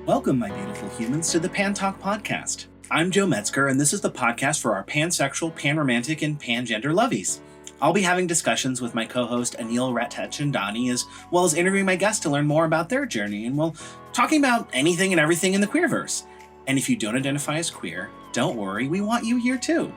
Welcome, my beautiful humans, to the Pan Talk podcast. I'm Joe Metzger, and this is the podcast for our pansexual, panromantic, and pangender lovies. I'll be having discussions with my co-host Anil Ratchandani, as well as interviewing my guests to learn more about their journey, and we'll talking about anything and everything in the queerverse. And if you don't identify as queer, don't worry, we want you here too.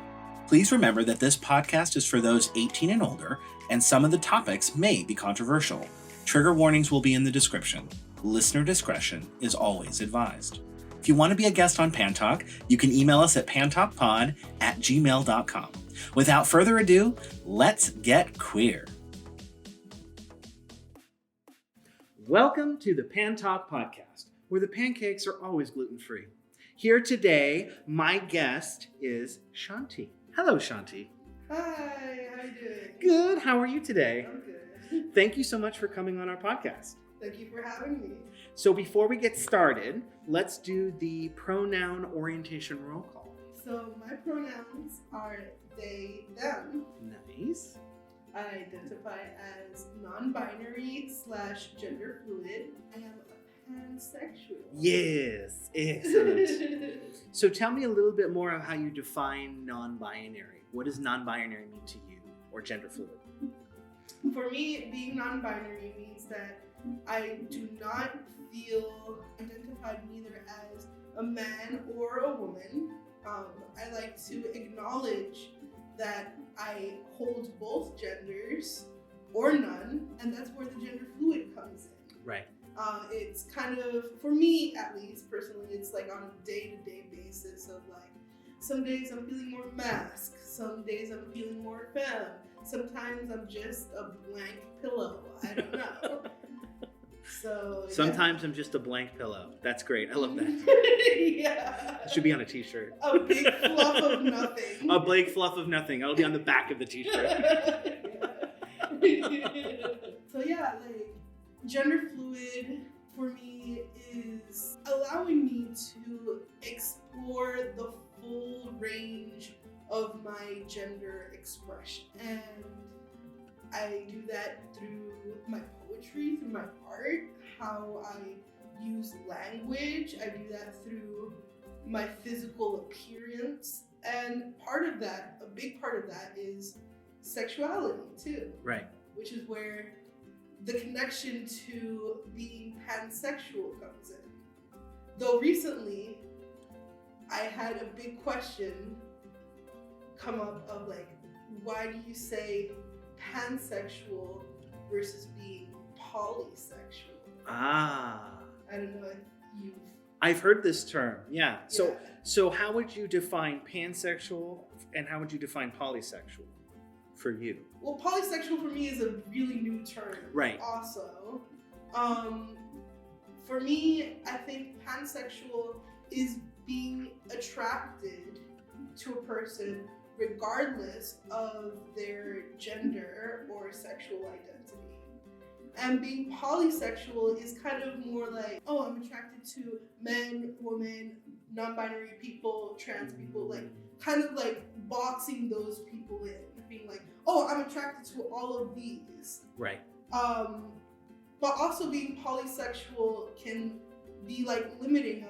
Please remember that this podcast is for those 18 and older, and some of the topics may be controversial. Trigger warnings will be in the description. Listener discretion is always advised. If you want to be a guest on Pan Talk, you can email us at pantalkpod@gmail.com. Without further ado, let's get queer. Welcome to the Pan Talk podcast, where the pancakes are always gluten-free. Here today, my guest is Shanti. Hello, Shanti. Hi, how you doing? Good. How are you today? I'm good. Thank you so much for coming on our podcast. Thank you for having me. So before we get started, let's do the pronoun orientation roll call. So my pronouns are they, them. Nice. I identify as non-binary / gender fluid. I am a pansexual. Yes, excellent. So tell me a little bit more of how you define non-binary. What does non-binary mean to you, or gender fluid? For me, being non-binary means that I do not feel identified neither as a man or a woman. I like to acknowledge that I hold both genders or none, and that's where the gender fluid comes in. Right. It's kind of, for me at least, personally, it's like on a day-to-day basis of like, some days I'm feeling more Masc, some days I'm feeling more Femme, sometimes I'm just a blank pillow, I don't know. So Sometimes I'm just a blank pillow. That's great. I love that. Yeah. It should be on a t-shirt. A big fluff of nothing. A blank fluff of nothing. It'll be on the back of the t-shirt. So yeah, like gender fluid for me is allowing me to explore the full range of my gender expression. And I do that through my poetry, through my art, how I use language. I do that through my physical appearance. And part of that, a big part of that is sexuality too. Right. Which is where the connection to being pansexual comes in. Though recently, I had a big question come up of like, why do you say pansexual versus being polysexual? Ah. I don't know if you've... I've heard this term, yeah. So how would you define pansexual and how would you define polysexual for you? Well, polysexual for me is a really new term. Right. Also, for me, I think pansexual is being attracted to a person regardless of their gender or sexual identity. And being polysexual is kind of more like, oh, I'm attracted to men, women, non-binary people, trans people, like kind of like boxing those people in, being like, oh, I'm attracted to all of these. Right. But also being polysexual can be like limiting.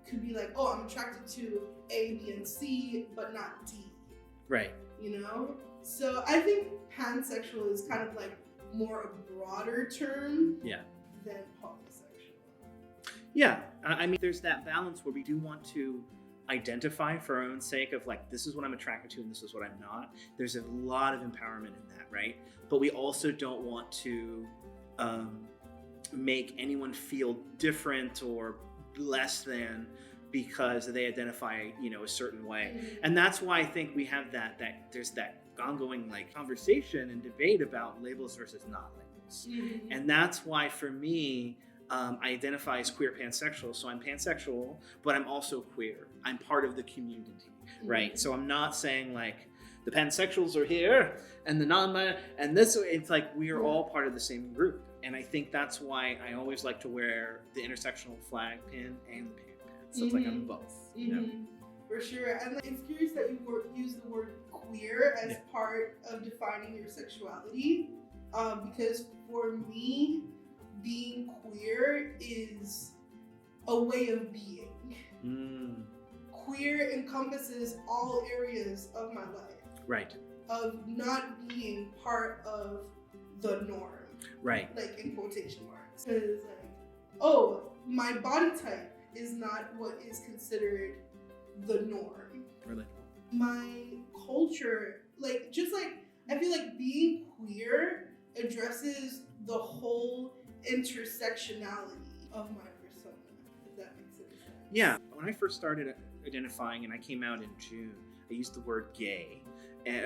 Could be like, oh, I'm attracted to A, B, and C, but not D. Right. You know? So I think pansexual is kind of like more a broader term than polysexual. Yeah. I mean, there's that balance where we do want to identify for our own sake of like, this is what I'm attracted to and this is what I'm not. There's a lot of empowerment in that, right? But we also don't want to make anyone feel different or less than because they identify, a certain way. Mm-hmm. And that's why I think we have that there's that ongoing like conversation and debate about labels versus not labels. Mm-hmm. And that's why for me, I identify as queer pansexual. So I'm pansexual, but I'm also queer. I'm part of the community, right? Mm-hmm. So I'm not saying like the pansexuals are here and the non-binary and this, it's like we are all part of the same group. And I think that's why I always like to wear the intersectional flag pin and the pan pants. So it's like I'm both, you know? For sure. And it's curious that you use the word queer as part of defining your sexuality. Because for me, being queer is a way of being. Mm. Queer encompasses all areas of my life. Right. Of not being part of the norm. Right. Like in quotation marks. Because like, oh, my body type is not what is considered the norm. Really? My culture, like, just like, I feel like being queer addresses the whole intersectionality of my persona, if that makes any sense. Yeah. When I first started identifying and I came out in June, I used the word gay,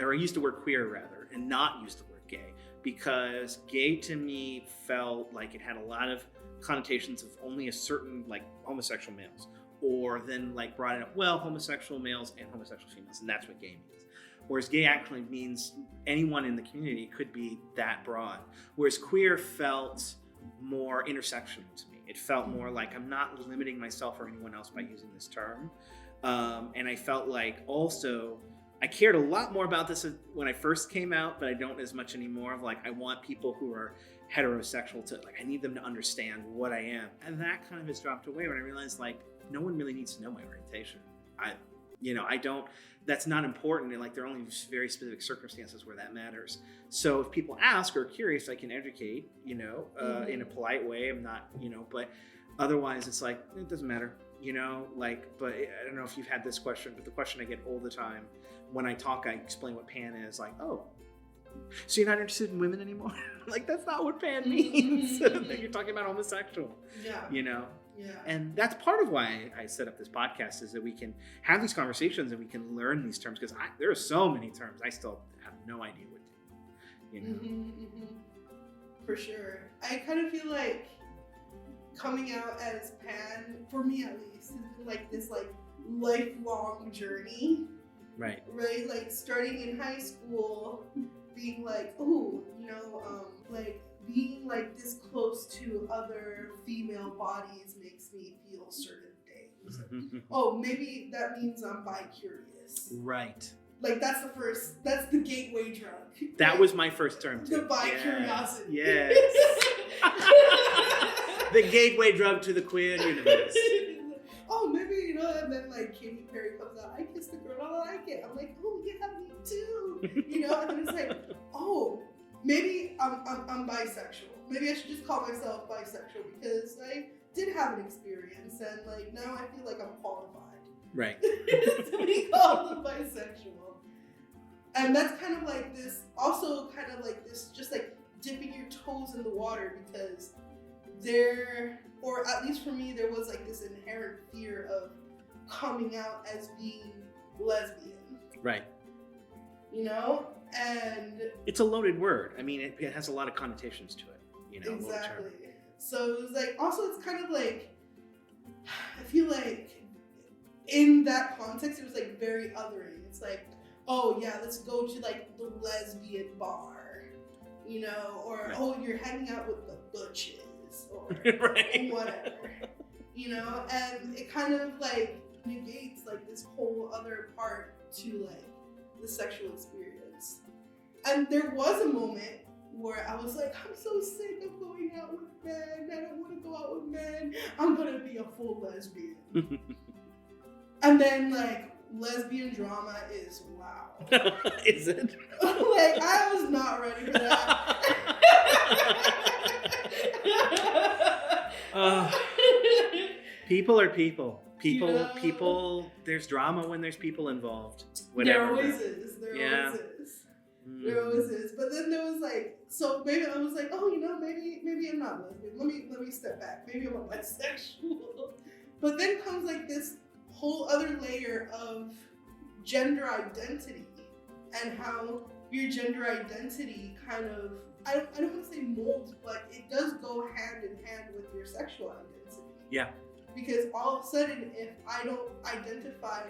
or I used the word queer rather, and not used the word gay, because gay to me felt like it had a lot of connotations of only a certain, like, homosexual males, or then like brought it up, well, homosexual males and homosexual females, and that's what gay means. Whereas gay actually means anyone in the community could be that broad. Whereas queer felt more intersectional to me. It felt more like I'm not limiting myself or anyone else by using this term. And I felt like also, I cared a lot more about this when I first came out, but I don't as much anymore. Of like, I want people who are heterosexual to, like, I need them to understand what I am. And that kind of has dropped away when I realized, like, no one really needs to know my orientation. I don't, that's not important. And like, there are only very specific circumstances where that matters. So if people ask or are curious, I can educate, in a polite way. I'm not, but otherwise it's like, it doesn't matter, but I don't know if you've had this question, but the question I get all the time when I talk, I explain what pan is, like, oh, so you're not interested in women anymore? Like, that's not what pan means. You're talking about homosexual. Yeah. Yeah. And that's part of why I set up this podcast, is that we can have these conversations and we can learn these terms, because there are so many terms I still have no idea what to do. For sure. I kind of feel like coming out as pan, for me at least, has been like this like lifelong journey. Right. Right? Like starting in high school, being like, oh, like being like this close to other female bodies makes me feel certain things. Oh, maybe that means I'm bi-curious. Right. Like that's the gateway drug. That was my first term too. The bi-curiosity. Yes. The gateway drug to the queer universe. Oh, maybe, and then like Katy Perry comes out, I kissed the girl, I like it. I'm like, oh yeah, me too. And then it's like, oh, maybe I'm bisexual. Maybe I should just call myself bisexual, because I did have an experience and like now I feel like I'm qualified. Right. To be called a bisexual. And that's kind of like this, also kind of like this, just like dipping your toes in the water, because or at least for me, there was like this inherent fear of coming out as being lesbian. Right. And it's a loaded word. I mean, it has a lot of connotations to it, Exactly. So it was like, also it's kind of like, I feel like in that context, it was like very othering. It's like, oh yeah, let's go to like the lesbian bar, or right. Oh, you're hanging out with the butches, or right. whatever, and it kind of like negates like this whole other part to like the sexual experience. And there was a moment where I was like, I'm so sick of going out with men. I don't want to go out with men. I'm gonna be a full lesbian. And then like lesbian drama is wow. Is it? Like I was not ready for that. People are people. People. There's drama when there's people involved. Whatever. There always is. There always is. But then there was like, so maybe I was like, oh, maybe I'm not lesbian. Let me step back. Maybe I'm a bisexual. But then comes like this whole other layer of gender identity, and how your gender identity kind of, I don't want to say molds, but it does go hand in hand with your sexual identity. Yeah. Because all of a sudden, if I don't identify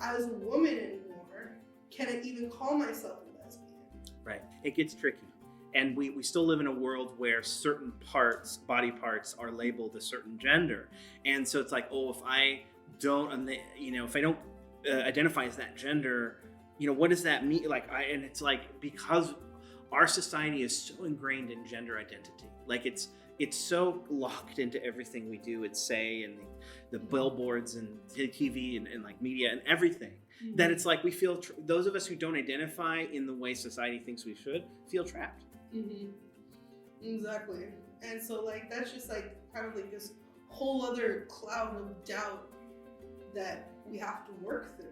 as a woman anymore, can I even call myself a lesbian? Right. It gets tricky. And we still live in a world where certain body parts are labeled a certain gender. And so it's like, oh, if I don't, identify as that gender, what does that mean? And it's like, because our society is so ingrained in gender identity, like it's it's so locked into everything we do and say, and the billboards and TV and like media and everything, that it's like we feel, those of us who don't identify in the way society thinks we should, feel trapped. Exactly. And so like, that's just like kind of like this whole other cloud of doubt that we have to work through,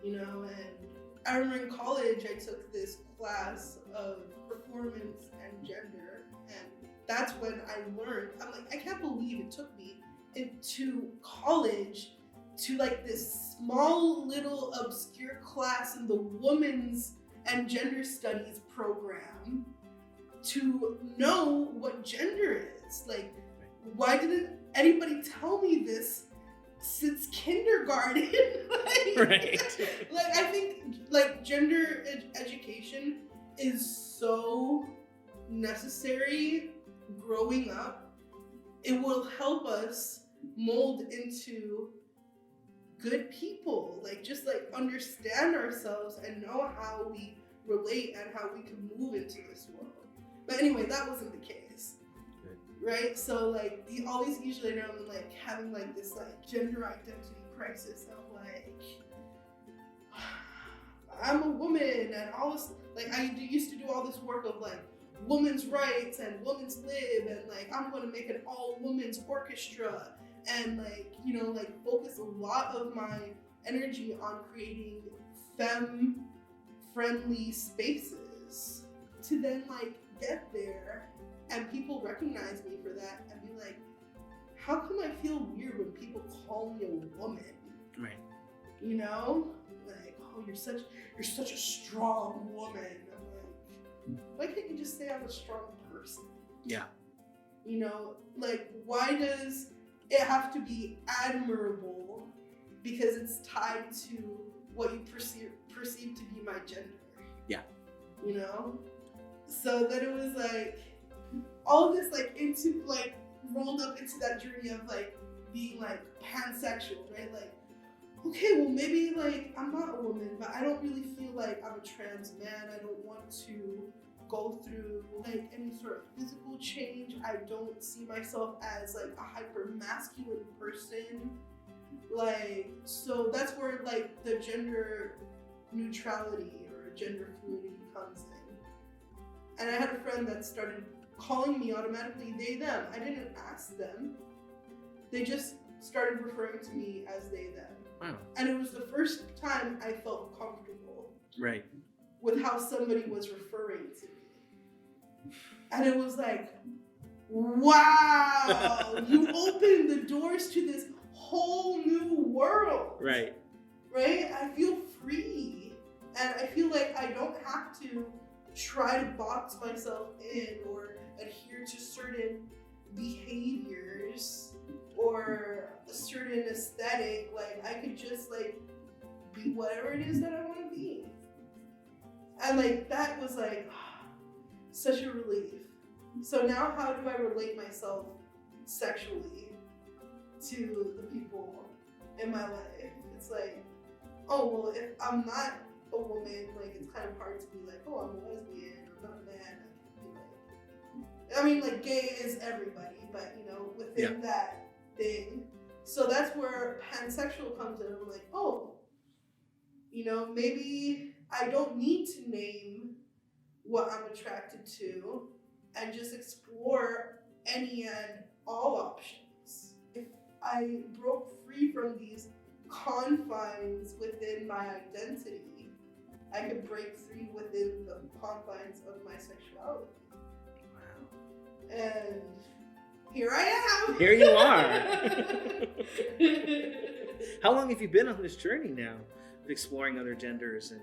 you know. And I remember in college I took this class of performance and gender, and that's when I learned, I'm like, I can't believe it took me into college to like this small little obscure class in the women's and gender studies program to know what gender is. Like, why didn't anybody tell me this since kindergarten? Like, like, I think like gender education is so necessary growing up. It will help us mold into good people, like just like understand ourselves and know how we relate and how we can move into this world. But anyway, that wasn't the case. Right? So like all these years later, I'm like having like this like gender identity crisis of like, I'm a woman and all this, like I used to do all this work of like women's rights and women's lib, and like I'm going to make an all women's orchestra, and like, you know, like focus a lot of my energy on creating femme friendly spaces to then like get there and people recognize me for that and be like, how come I feel weird when people call me a woman? Right. You know? Like, oh, you're such a strong woman. I'm like, why can't you just say I'm a strong person? Yeah. You know, like, why does it have to be admirable because it's tied to what you perceive to be my gender? Yeah. You know? So then it was like, all this like into like rolled up into that journey of like being like pansexual, right? Like, okay, well maybe like I'm not a woman, but I don't really feel like I'm a trans man. I don't want to go through like any sort of physical change. I don't see myself as like a hyper masculine person. Like, so that's where like the gender neutrality or gender fluidity comes in. And I had a friend that started calling me automatically they, them. I didn't ask them. They just started referring to me as they, them. Wow. And it was the first time I felt comfortable. Right. With how somebody was referring to me. And it was like, wow, you opened the doors to this whole new world. Right. Right? I feel free. And I feel like I don't have to try to box myself in or adhere to certain behaviors or a certain aesthetic. Like, I could just like be whatever it is that I want to be. And like, that was like such a relief. So now how do I relate myself sexually to the people in my life? It's like, oh, well, if I'm not a woman, like, it's kind of hard to be like, oh, I'm a lesbian, I'm not a man. I mean, like, gay is everybody, but, you know, within that thing. So that's where pansexual comes in. I'm like, oh, you know, maybe I don't need to name what I'm attracted to and just explore any and all options. If I broke free from these confines within my identity, I could break free within the confines of my sexuality. Wow. And here I am. Here you are. How long have you been on this journey now of exploring other genders and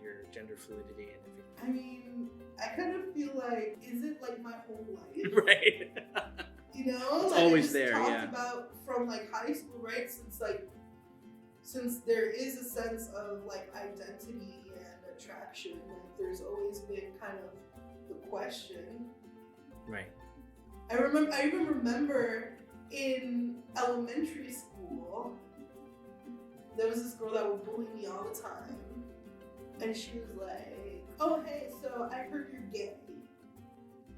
your gender fluidity and everything? I mean, I kind of feel like, is it like my whole life? Right. You know? It's like always there, talked about from like high school, right? Since there is a sense of like identity and attraction, like there's always been kind of the question. Right. I even remember in elementary school, there was this girl that would bully me all the time. And she was like, oh, hey, so I heard you're gay.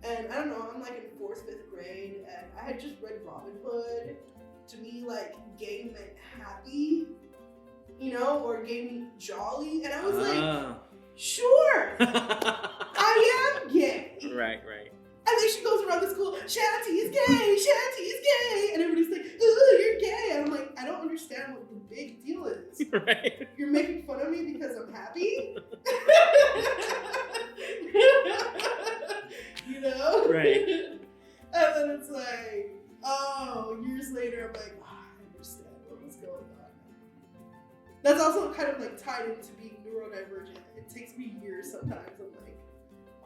And I don't know, I'm like in 4th, 5th grade, and I had just read Robin Hood. To me, like, gay meant happy, you know, or gay meant jolly. And I was like, sure, I am gay. Right. And then she goes around the school, Shanti is gay, and everybody's like, ooh, you're gay. And I'm like, I don't understand what the big deal is. Right. You're making fun of me because I'm happy? You know? Right. And then it's like, oh, years later, I'm like, I understand what was going on. That's also kind of like tied into being neurodivergent. It takes me years sometimes. I'm like,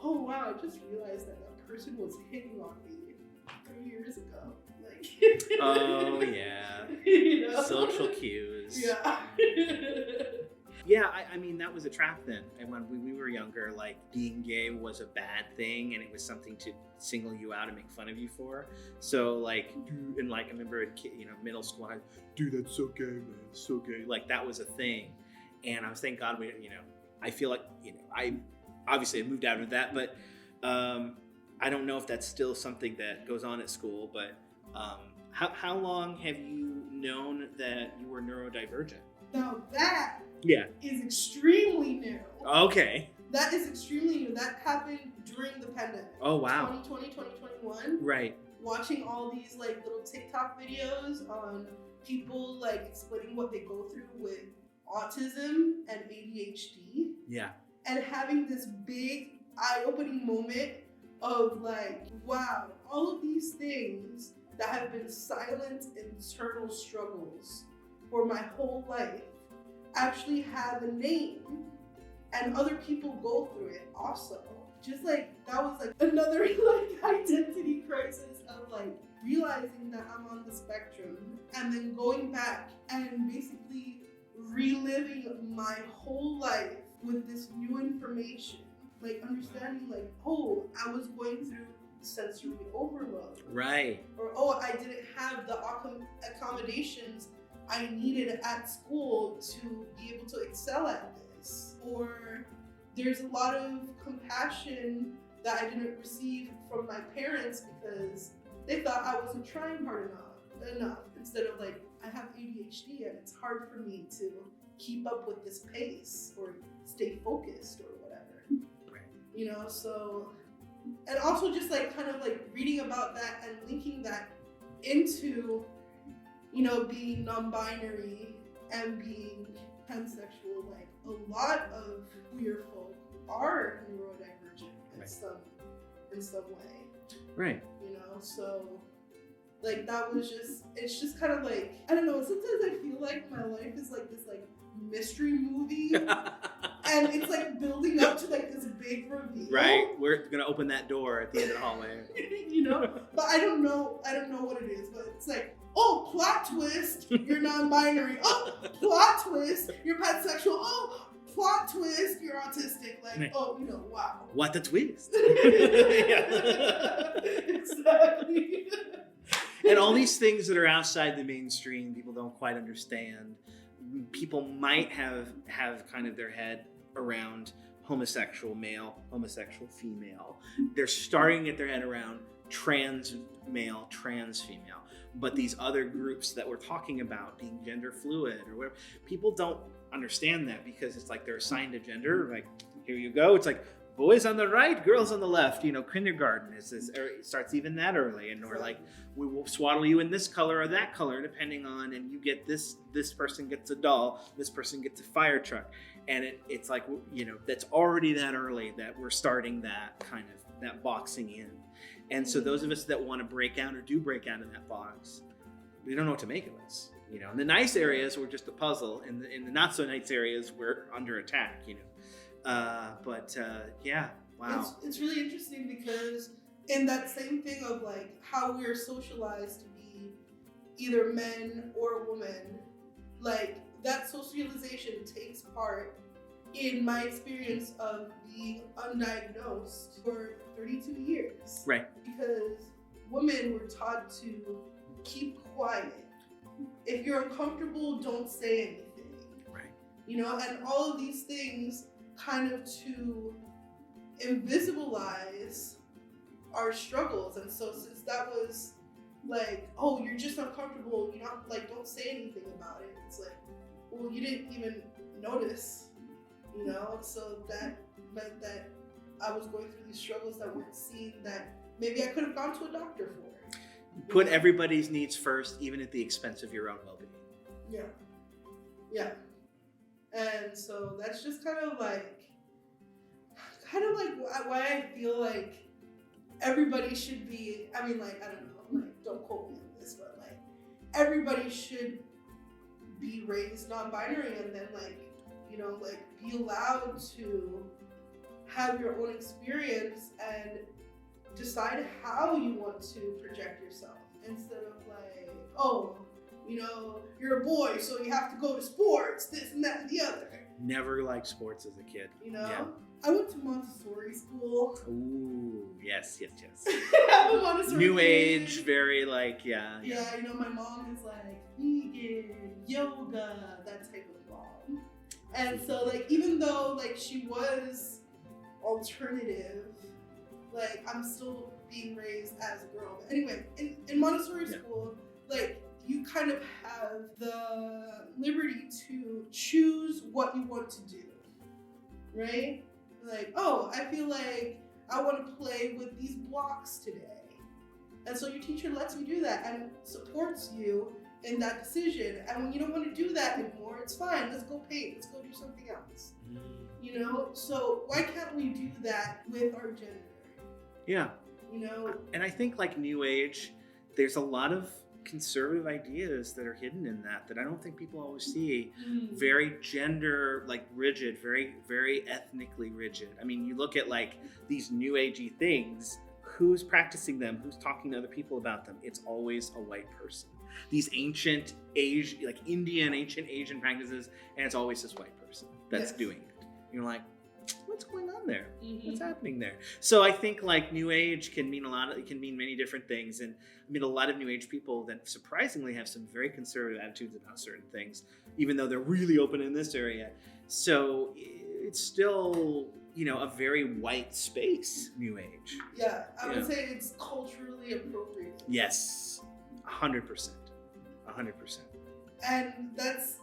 oh wow, I just realized that person was hitting on me 3 years ago. Like, oh yeah, you know? Social cues. Yeah. Yeah, I mean, that was a trap then. And when we were younger, like, being gay was a bad thing, and it was something to single you out and make fun of you for. So, like, and like, I remember in, middle school, dude, that's so gay, man, it's so gay. Like, that was a thing. And I was, thank God, I feel like, I obviously moved out of that, but I don't know if that's still something that goes on at school, but how long have you known that you were neurodivergent? Now that Yeah. is extremely new. Okay. That is extremely new. That happened during the pandemic. Oh, wow. 2020, 2021. Right. Watching all these like little TikTok videos on people like explaining what they go through with autism and ADHD. Yeah. And having this big eye-opening moment of like, wow, all of these things that have been silent internal struggles for my whole life actually have a name, and other people go through it also. Just like, that was like another like identity crisis of like realizing that I'm on the spectrum, and then going back and basically reliving my whole life with this new information. Like understanding like, oh, I was going through sensory overload. Right. Or, oh, I didn't have the accommodations I needed at school to be able to excel at this. Or there's a lot of compassion that I didn't receive from my parents because they thought I wasn't trying hard enough. Instead of like, I have ADHD and it's hard for me to keep up with this pace or stay focused or whatever. Right. You know, so, and also just like kind of like reading about that and linking that into, you know, being non-binary and being pansexual. Like, a lot of queer folk are neurodivergent in some way. Right. You know, so like that was just, it's just kind of like, I don't know, sometimes I feel like my life is like this like mystery movie and it's like building up to like this big reveal. Right. We're gonna open that door at the end of the hallway. You know? But I don't know what it is, but it's like, oh, plot twist, you're non-binary. Oh, plot twist, you're pansexual. Oh, plot twist, you're autistic. Like, oh, you know, wow. What a twist. Exactly. And all these things that are outside the mainstream, people don't quite understand. People might have kind of their head around homosexual male, homosexual female. They're starting to get their head around trans male, trans female. But these other groups that we're talking about, being gender fluid or whatever, people don't understand that because it's like they're assigned a gender. Like, here you go. It's like boys on the right, girls on the left. You know, kindergarten it starts even that early, and we're like, we will swaddle you in this color or that color, depending on, and you get this. This person gets a doll. This person gets a fire truck, and it's like, you know, that's already that early that we're starting that kind of that boxing in. And so those of us that want to break out or do break out of that box, we don't know what to make of us. You know, in the nice areas, we're just a puzzle. In the not so nice areas, we're under attack. You know, yeah, wow. It's really interesting because in that same thing of like how we're socialized to be either men or women, like that socialization takes part in my experience of being undiagnosed for 32 years. Right. Because women were taught to keep quiet. If you're uncomfortable, don't say anything. Right. You know, and all of these things kind of to invisibilize our struggles. And so since that was like, oh, you're just uncomfortable, you're not like, don't say anything about it. It's like, well, you didn't even notice, you know? So that meant that I was going through these struggles that weren't seen, that maybe I could have gone to a doctor for. Put everybody's needs first, even at the expense of your own well-being. Yeah. Yeah. And so that's just kind of like why I feel like everybody should be, I mean, like, I don't know, like, don't quote me on this, but like, everybody should be raised non-binary and then like, you know, like, be allowed to have your own experience and decide how you want to project yourself, instead of like, oh, you know, you're a boy, so you have to go to sports, this and that and the other. Never liked sports as a kid. You know? Yeah. I went to Montessori school. Ooh, yes. I'm a Montessori New kid. age, very like, yeah. Yeah, you know, my mom is like vegan, yoga, that type of mom. And so, like, even though, like, she was alternative, like, I'm still being raised as a girl. But anyway, in Montessori school, like, you kind of have the liberty to choose what you want to do, right? Like, oh, I feel like I want to play with these blocks today. And so your teacher lets you do that and supports you in that decision. And when you don't want to do that anymore, it's fine. Let's go paint. Let's go do something else. You know? So why can't we do that with our gender? Yeah. You know? And I think like New Age, there's a lot of conservative ideas that are hidden in that I don't think people always see. Very gender like rigid, very, very ethnically rigid. I mean, you look at like these New Agey things, who's practicing them, who's talking to other people about them? It's always a white person. These ancient Asian, like Indian, ancient Asian practices, and it's always this white person that's doing it. You're like, what's going on there? What's happening there? So I think like New Age can mean it can mean many different things. And I mean, a lot of New Age people that surprisingly have some very conservative attitudes about certain things, even though they're really open in this area. So it's still, you know, a very white space, New Age. Yeah, I would say it's culturally appropriate. Yes, 100%. 100%. And that's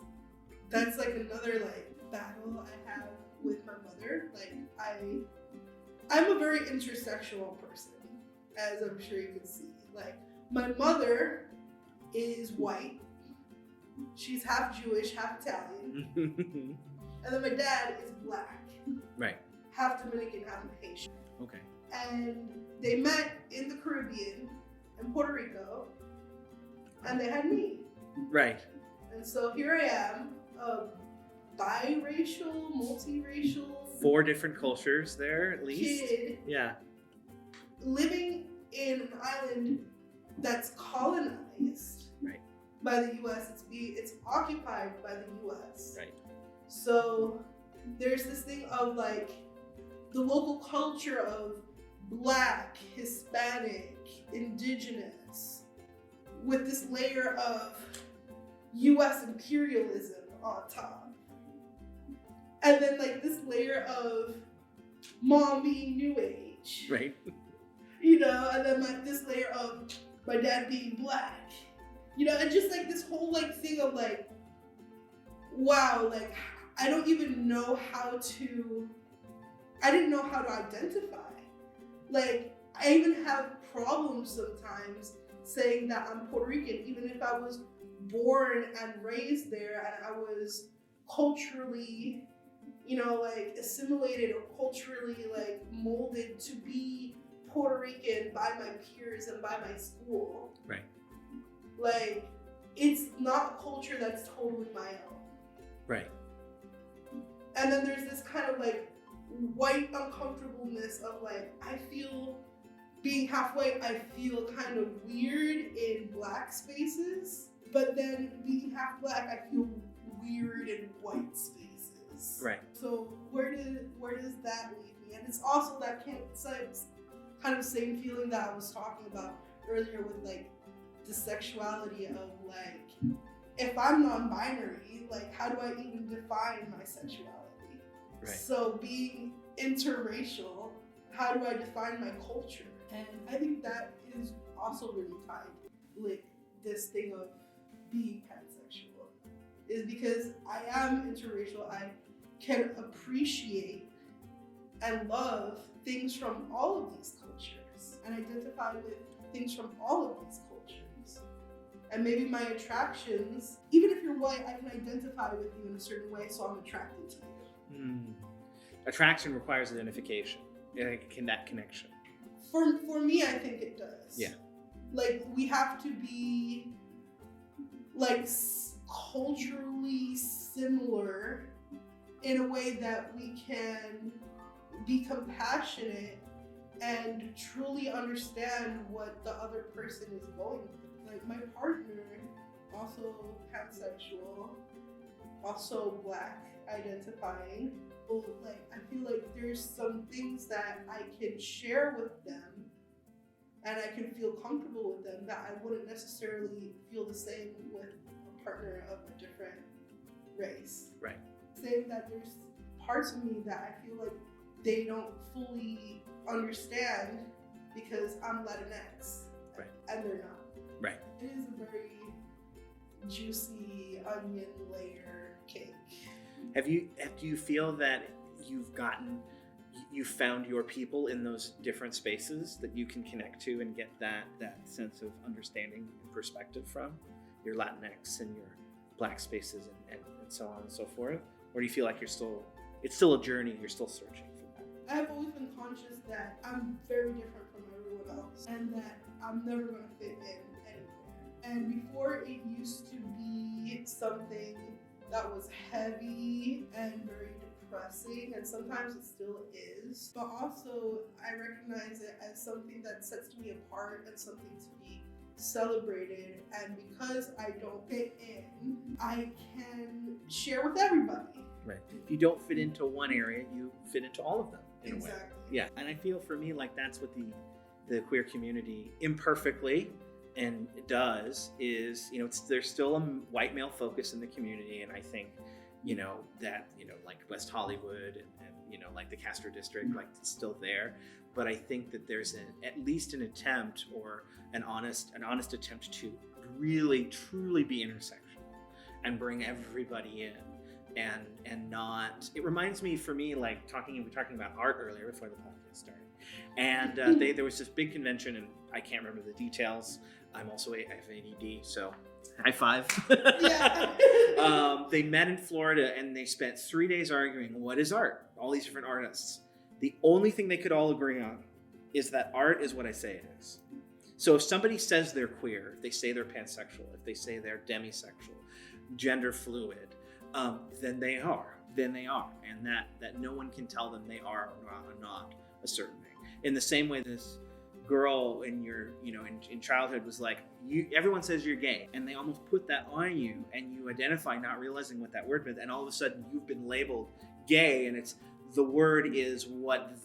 like another like battle I have with my mother. Like I'm a very intersexual person, as I'm sure you can see. Like my mother is white. She's half Jewish, half Italian. And then my dad is black. Right. Half Dominican, half Haitian. Okay. And they met in the Caribbean, in Puerto Rico, and they had me. Right. And so here I am, a biracial, multiracial, 4 different cultures there, at least. Kid, Yeah. living in an island that's colonized by the U.S. It's occupied by the U.S. Right. So there's this thing of like the local culture of Black, Hispanic, Indigenous, with this layer of U.S. imperialism on top. And then like this layer of mom being New Age. Right. You know, and then like this layer of my dad being Black. You know, and just like this whole like thing of like, wow, like I don't even know I didn't know how to identify. Like, I even have problems sometimes saying that I'm Puerto Rican, even if I was born and raised there and I was culturally, you know, like assimilated or culturally like molded to be Puerto Rican by my peers and by my school. Right. Like, it's not a culture that's totally my own. Right. And then there's this kind of like white uncomfortableness of like, I feel being half white, I feel kind of weird in Black spaces, but then being half Black, I feel weird in white spaces. Right. So where does that leave me? And it's also that kind of same feeling that I was talking about earlier with like the sexuality of like, if I'm non-binary, like how do I even define my sexuality? Right. So being interracial, how do I define my culture? And I think that is also really tied, like this thing of being pansexual, is because I am interracial. I can appreciate and love things from all of these cultures and identify with things from all of these cultures. And maybe my attractions, even if you're white, I can identify with you in a certain way, so I'm attracted to you. Attraction requires identification, that connection. For me, I think it does. Yeah. Like, we have to be like culturally similar in a way that we can be compassionate and truly understand what the other person is going through. Like, my partner, also pansexual, also Black identifying, like, I feel like there's some things that I can share with them and I can feel comfortable with them that I wouldn't necessarily feel the same with a partner of a different race. Right. Saying that there's parts of me that I feel like they don't fully understand because I'm Latinx. Right. And they're not. Right. It is a very juicy onion layer cake. Do you feel that you found your people in those different spaces that you can connect to and get that sense of understanding and perspective from your Latinx and your Black spaces and so on and so forth? Or do you feel like it's still a journey, you're still searching for that? I've always been conscious that I'm very different from everyone else and that I'm never going to fit in anywhere. And before, it used to be something that was heavy and very depressing, and sometimes it still is. But also, I recognize it as something that sets me apart and something to be celebrated. And because I don't fit in, I can share with everybody. Right. If you don't fit into one area, you fit into all of them in Exactly. a way. Yeah. And I feel for me like that's what the queer community imperfectly and it does is, there's still a white male focus in the community. And I think, that, like West Hollywood and like the Castro district, like it's still there. But I think that there's at least an attempt or an honest attempt to really, truly be intersectional and bring everybody in and not, it reminds me for me, like we were talking about art earlier before the podcast started. And there was this big convention and I can't remember the details. I have ADD, so high five. Yeah. They met in Florida and they spent 3 days arguing what is art? All these different artists. The only thing they could all agree on is that art is what I say it is. So if somebody says they're queer, if they say they're pansexual, if they say they're demisexual, gender fluid, then they are. And that no one can tell them they are or not a certain thing. In the same way this girl in your in childhood was like, everyone says you're gay, and they almost put that on you and you identify not realizing what that word meant, and all of a sudden you've been labeled gay, and it's the word is what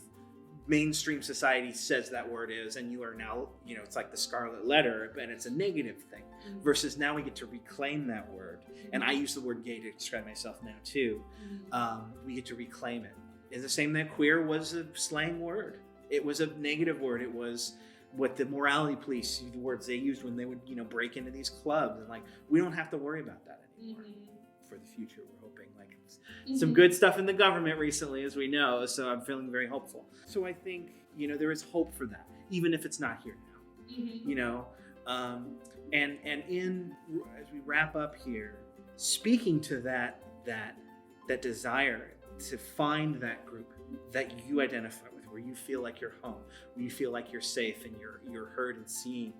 mainstream society says that word is, and you are now it's like the scarlet letter, but it's a negative thing. Mm-hmm. Versus now we get to reclaim that word. Mm-hmm. And I use the word gay to describe myself now too. Mm-hmm. We get to reclaim it. It's the same that queer was a slang word. It was a negative word. It was what the morality police, the words they used when they would, break into these clubs. And like, we don't have to worry about that anymore. Mm-hmm. For the future, we're hoping some good stuff in the government recently, as we know. So I'm feeling very hopeful. So I think, there is hope for that, even if it's not here now. Mm-hmm. And as we wrap up here, speaking to that desire to find that group that you identify with, where you feel like you're home, where you feel like you're safe and you're heard and seen,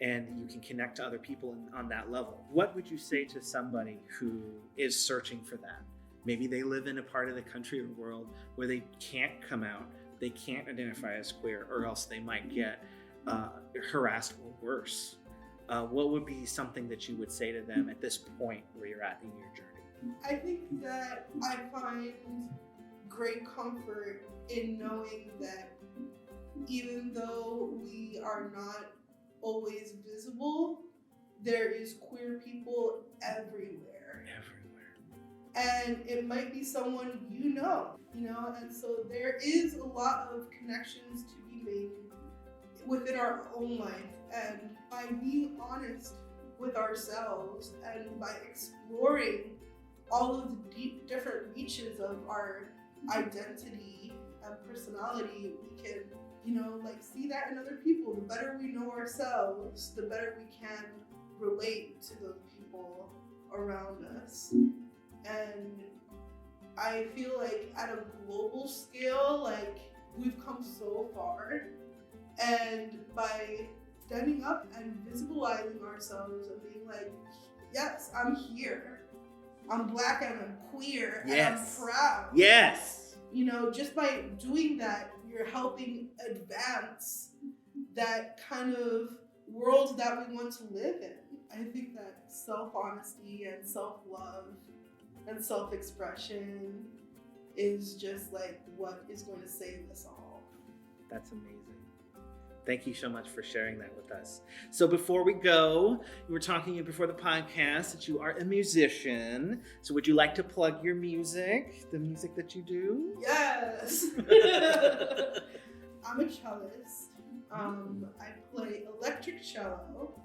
and you can connect to other people on that level. What would you say to somebody who is searching for that? Maybe they live in a part of the country or world where they can't come out, they can't identify as queer, or else they might get harassed or worse. What would be something that you would say to them at this point where you're at in your journey? I think that I find great comfort in knowing that even though we are not always visible, there is queer people everywhere. And it might be someone you know, and so there is a lot of connections to be made within our own life, and by being honest with ourselves and by exploring all of the deep different reaches of our identity and personality, we can, see that in other people. The better we know ourselves, the better we can relate to those people around us. And I feel like at a global scale, like, we've come so far, and by standing up and visibilizing ourselves and being like, yes, I'm here, I'm Black and I'm queer, and I'm proud. Yes. Just by doing that, you're helping advance that kind of world that we want to live in. I think that self-honesty and self-love and self-expression is just like what is going to save us all. That's amazing. Thank you so much for sharing that with us. So before we go, you were talking before the podcast that you are a musician. So would you like to plug your music, the music that you do? Yes. I'm a cellist. I play electric cello,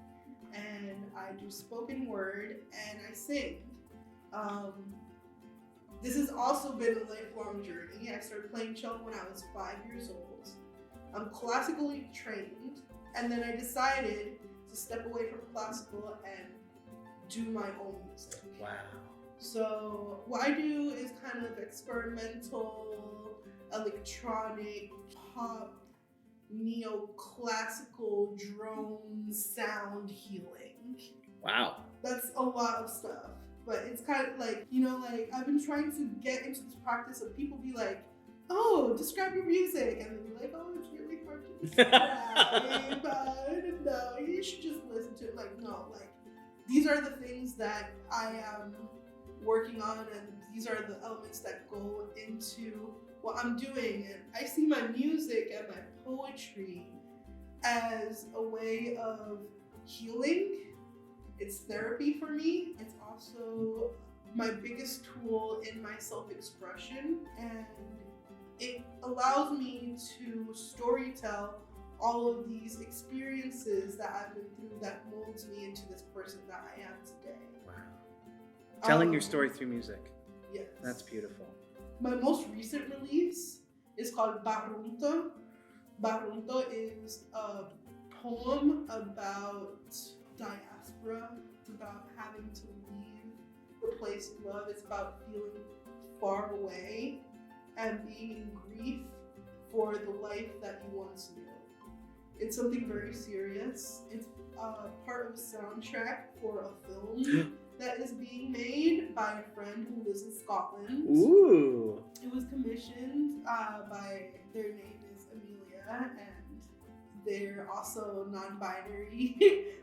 and I do spoken word, and I sing. This has also been a lifelong journey. I started playing cello when I was 5 years old. I'm classically trained, and then I decided to step away from classical and do my own music. Wow. So what I do is kind of experimental, electronic, pop, neoclassical drone sound healing. Wow. That's a lot of stuff. But it's kind of like, I've been trying to get into this practice of people be like, oh, describe your music. And then be like, oh, it's really hard to describe. But no, you should just listen to it. Like, no, like, these are the things that I am working on, and these are the elements that go into what I'm doing. And I see my music and my poetry as a way of healing. It's therapy for me. It's also my biggest tool in my self-expression, and it allows me to storytell all of these experiences that I've been through that molds me into this person that I am today. Wow. Telling your story through music. Yes. That's beautiful. My most recent release is called Barrunto. Barrunto is a poem about diaspora. It's about having to leave the place you love. It's about feeling far away and being in grief for the life that you once knew. It's something very serious. It's part of a soundtrack for a film that is being made by a friend who lives in Scotland. Ooh. It was commissioned by, their name is Amelia, and they're also non-binary.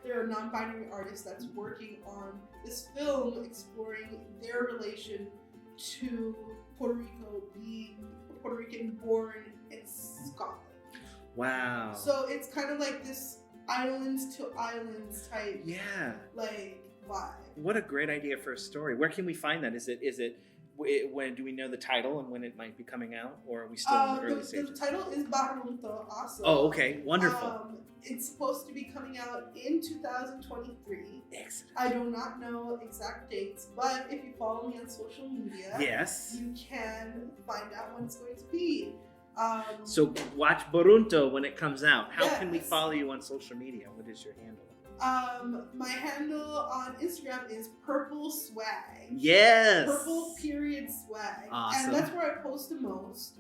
They're a non-binary artist that's working on this film exploring their relation to Puerto Rico, being a Puerto Rican born in Scotland. Wow. So it's kind of like this islands to islands type, like, vibe. What a great idea for a story. Where can we find that? Is it when do we know the title and when it might be coming out, or are we still in the early stages? The title is Barrunto also. Oh, okay. Wonderful. It's supposed to be coming out in 2023. Excellent. I do not know exact dates, but if you follow me on social media, yes, you can find out when it's going to be. So watch Barrunto when it comes out. How yes. can we follow you on social media? What is your handle? My handle on Instagram is Purple Swag. Yes. Purple period swag. Awesome. And that's where I post the most.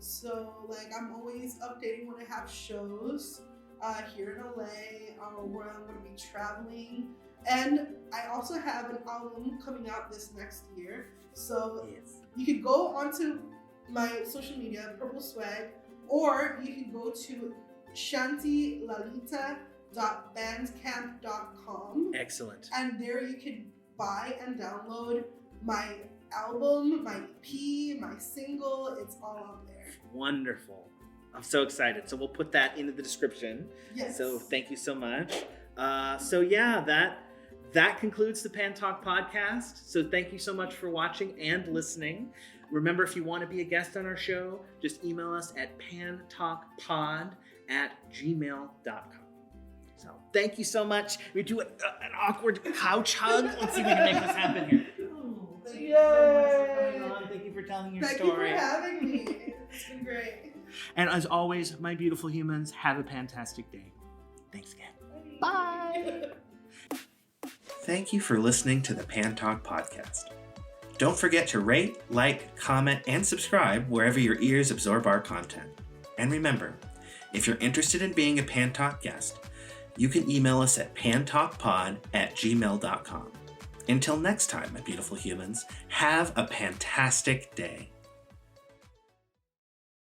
So like I'm always updating when I have shows here in LA, where I'm going to be traveling. And I also have an album coming out this next year. So you could go onto my social media, Purple Swag, or you can go to shantilalita.bandcamp.com. Excellent. And there you can buy and download my album, my EP, my single. It's all out there. Wonderful. I'm so excited. So we'll put that into the description. Yes. So thank you so much. That concludes the Pan Talk podcast. So thank you so much for watching and listening. Remember, if you want to be a guest on our show, just email us at pantalkpod@gmail.com. So thank you so much. We do an awkward couch hug. Let's see if we can make this happen here. Thank you so much for coming on. Thank you for telling your story. Thank you for having me. It's been great. And as always, my beautiful humans, have a fantastic day. Thanks again. Bye. Thank you for listening to the Pan Talk podcast. Don't forget to rate, like, comment, and subscribe wherever your ears absorb our content. And remember, if you're interested in being a Pan Talk guest, you can email us at pantalkpod@gmail.com. Until next time, my beautiful humans, have a fantastic day.